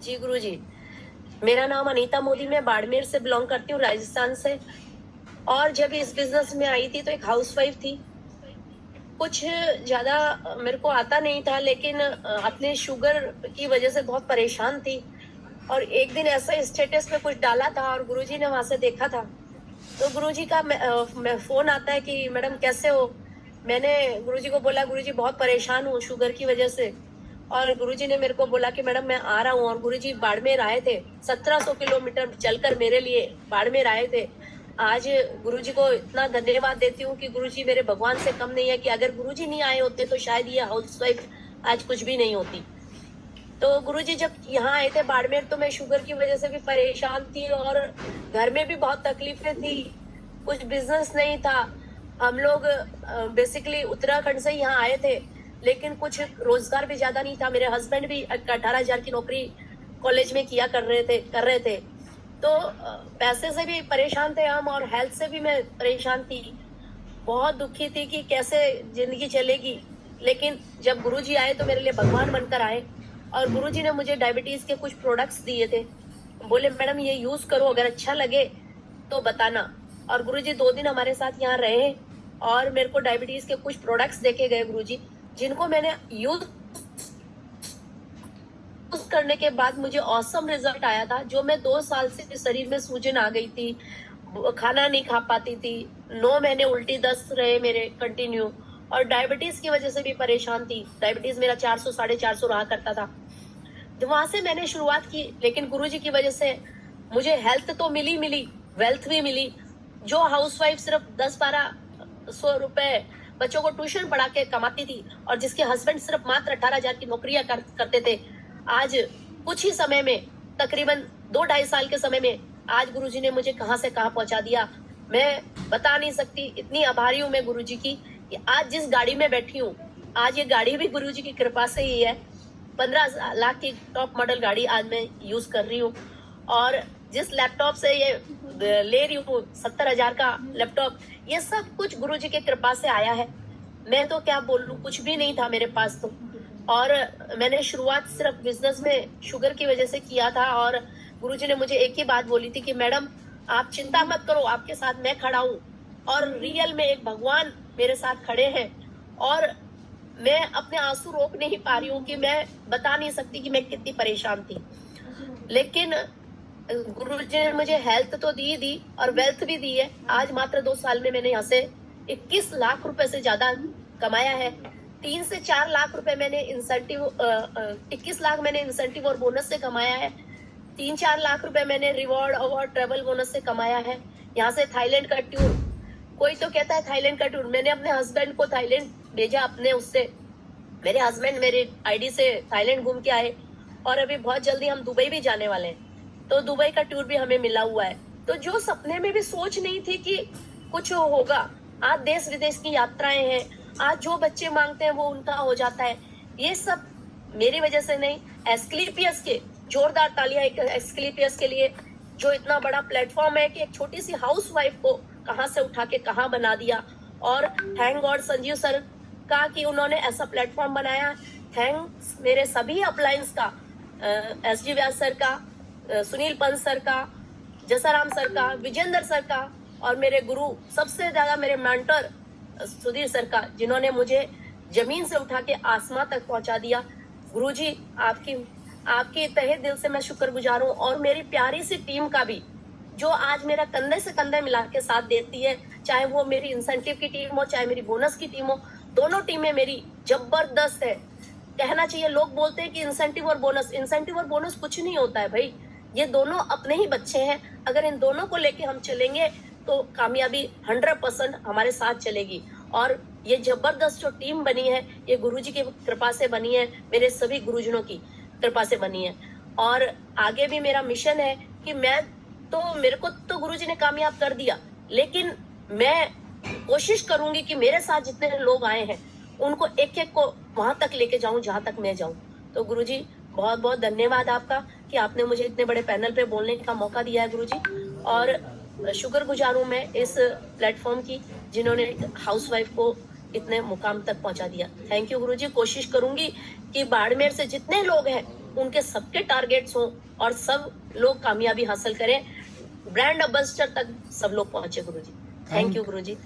जी गुरुजी, मेरा नाम अनीता मोदी, मैं बाड़मेर से बिलोंग करती हूँ, राजस्थान से। और जब इस बिजनेस में आई थी तो एक हाउसवाइफ थी। कुछ ज्यादा मेरे को आता नहीं था, लेकिन अपने शुगर की वजह से बहुत परेशान थी। और एक दिन ऐसा स्टेटस पे कुछ डाला था और गुरुजी ने वहां से देखा था। तो गुरुजी का फोन आता है कि मैडम कैसे हो। मैंने गुरुजी को बोला, गुरुजी बहुत परेशान हूँ शुगर की वजह से। और गुरुजी ने मेरे को बोला कि मैडम मैं आ रहा हूँ। और गुरुजी बाड़मेर आए थे, 1700 किलोमीटर चलकर मेरे लिए बाड़मेर आए थे। आज गुरुजी को इतना धन्यवाद देती हूँ कि गुरुजी मेरे भगवान से कम नहीं है, कि अगर गुरुजी नहीं आए होते तो शायद ये हाउसवाइफ आज कुछ भी नहीं होती। तो गुरुजी जब यहाँ आए थे बाड़मेर, तो मैं शुगर की वजह से भी परेशान थी और घर में भी बहुत तकलीफें थी। कुछ बिजनेस नहीं था। हम लोग बेसिकली उत्तराखंड से यहाँ आए थे, लेकिन कुछ रोजगार भी ज्यादा नहीं था। मेरे हस्बैंड भी 18,000 की नौकरी कॉलेज में किया कर रहे थे। तो पैसे से भी परेशान थे हम, और हेल्थ से भी मैं परेशान थी। बहुत दुखी थी कि कैसे जिंदगी चलेगी। लेकिन जब गुरुजी आए तो मेरे लिए भगवान बनकर आए। और गुरुजी ने मुझे डायबिटीज के कुछ प्रोडक्ट्स दिए थे। बोले मैडम ये यूज करो, अगर अच्छा लगे तो बताना। और गुरुजी 2 दिन हमारे साथ यहाँ रहे और मेरे को डायबिटीज के कुछ प्रोडक्ट्स देके गए गुरुजी, जिनको मैंने यूज करने के बाद मुझे औसम रिजल्ट आया था। जो मैं 2 साल से शरीर में सूजन आ गई थी, खाना नहीं खा पाती थी, 9 महीने उल्टी दस्त रहे मेरे कंटिन्यू, और डायबिटीज की वजह से भी परेशान थी। डायबिटीज मेरा 400 450 रहा करता था। तो वहां से मैंने शुरुआत की, लेकिन गुरुजी की वजह से मुझे हेल्थ तो मिली, वेल्थ भी मिली। जो हाउसवाइफ सिर्फ 10-12 सौ रुपए बच्चों को ट्यूशन पढ़ा के कमाती थी, और जिसके हस्बैंड सिर्फ मात्र 18,000 की नौकरियां करते थे, आज कुछ ही समय में, तकरीबन 2-2.5 साल के समय में, आज गुरुजी ने मुझे कहां से कहां पहुंचा दिया। मैं बता नहीं सकती, इतनी आभारी हूं मैं गुरुजी की कि आज जिस गाड़ी में बैठी हूँ, आज ये गाड़ी भी गुरुजी की कृपा से ही है। 15 लाख की टॉप मॉडल गाड़ी आज मैं यूज कर रही हूँ। और जिस लैपटॉप से ये ले रही हूँ, 70,000 का लैपटॉप, ये सब कुछ गुरुजी की कृपा से आया है। मैं तो क्या बोलूं, कुछ भी नहीं था मेरे पास तो। और मैंने शुरुआत सिर्फ बिजनेस में शुगर की वजह से किया था। और गुरुजी ने मुझे एक ही बात बोली थी कि मैडम आप चिंता मत करो, आपके साथ मैं खड़ा हूँ। और रियल में एक भगवान मेरे साथ खड़े हैं। और मैं अपने आंसू रोक नहीं पा रही हूँ कि मैं बता नहीं सकती कि मैं कितनी परेशान थी। लेकिन गुरुजी ने मुझे हेल्थ तो दी और वेल्थ भी दी है। आज मात्र 2 साल में मैंने यहाँ से 21 लाख रुपए से ज्यादा कमाया है। 3 से 4 लाख रुपए मैंने इंसेंटिव 21 लाख मैंने इंसेंटिव और बोनस से कमाया है। 3-4 लाख रुपए मैंने रिवॉर्ड अवार्ड ट्रेवल बोनस से कमाया है। यहाँ से थाईलैंड का टूर, कोई तो कहता है थाईलैंड का टूर, मैंने अपने हस्बैंड को थाईलैंड भेजा अपने उससे। मेरे हस्बैंड मेरे आईडी से थाईलैंड घूम के आए। और अभी बहुत जल्दी हम दुबई भी जाने वाले हैं, तो दुबई का टूर भी हमें मिला हुआ है। तो जो सपने में भी सोच नहीं थी कि कुछ होगा, आज देश विदेश की यात्राएं हैं। आज जो बच्चे मांगते हैं वो उनका हो जाता है। ये सब मेरी वजह से नहीं, एस्क्लेपियस के, जोरदार तालियां एस्क्लेपियस के लिए, जो इतना बड़ा प्लेटफॉर्म है कि एक छोटी सी हाउस वाइफ को कहां से उठा के कहां बना दिया। और थैंक गॉड संजीव सर का कि उन्होंने ऐसा प्लेटफॉर्म बनाया। थैंक्स मेरे सभी अपलायंस का, एस जी व्यास सर का, सुनील पंत सर का, जसाराम सर का, विजेंद्र सर का, और मेरे गुरु सबसे ज्यादा मेरे मेंटर सुधीर सर का, जिन्होंने मुझे जमीन से उठा के आसमां तक पहुंचा दिया। गुरुजी आपकी तहे दिल से मैं शुक्रगुजार हूँ। और मेरी प्यारी सी टीम का भी, जो आज मेरा कंधे से कंधे मिला के साथ देती है, चाहे वो मेरी इंसेंटिव की टीम हो, चाहे मेरी बोनस की टीम हो। दोनों टीमें मेरी जबरदस्त है। कहना चाहिए, लोग बोलते हैं कि इंसेंटिव और बोनस कुछ नहीं होता है भाई। ये दोनों अपने ही बच्चे हैं। अगर इन दोनों को लेके हम चलेंगे तो कामयाबी 100% हमारे साथ चलेगी। और ये जबरदस्त जो टीम बनी है, ये गुरुजी की कृपा से बनी है, मेरे सभी गुरुजनों की कृपा से बनी है। और आगे भी मेरा मिशन है कि मेरे को तो गुरुजी ने कामयाब कर दिया, लेकिन मैं कोशिश करूंगी कि मेरे साथ जितने लोग आए हैं उनको एक एक को वहां तक लेके जाऊं जहां तक मैं जाऊं। तो गुरुजी बहुत बहुत धन्यवाद आपका कि आपने मुझे इतने बड़े पैनल पे बोलने का मौका दिया है गुरुजी। और शुक्रगुजार हूं मैं इस प्लेटफॉर्म की, जिन्होंने हाउसवाइफ को इतने मुकाम तक पहुंचा दिया। थैंक यू गुरुजी। कोशिश करूंगी कि बाड़मेर से जितने लोग हैं उनके सबके टारगेट्स हों और सब लोग कामयाबी हासिल करें, ब्रांड एम्बेसडर तक सब लोग पहुंचे गुरुजी। Thank you Guruji.